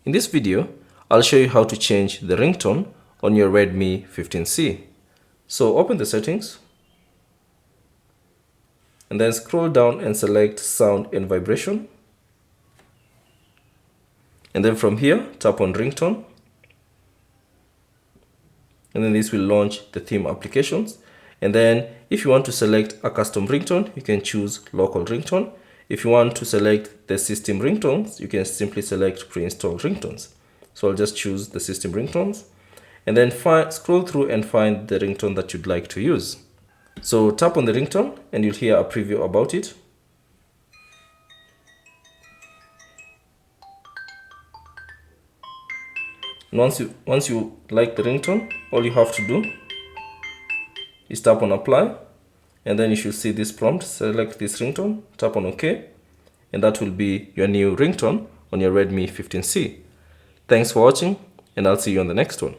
In this video, I'll show you how to change the ringtone on your Redmi 15C. So open the settings and then scroll down and select sound and vibration. And then from here, tap on ringtone. And then this will launch the theme applications. And then if you want to select a custom ringtone, you can choose Local Ringtone. If you want to select the system ringtones, you can simply select Pre-installed Ringtones. So I'll just choose the system ringtones and then scroll through and find the ringtone that you'd like to use. So tap on the ringtone and you'll hear a preview about it. And once you like the ringtone, all you have to do is tap on apply, and then you should see this prompt: select this ringtone, tap on OK, and that will be your new ringtone on your Redmi 15C. Thanks for watching, and I'll see you on the next one.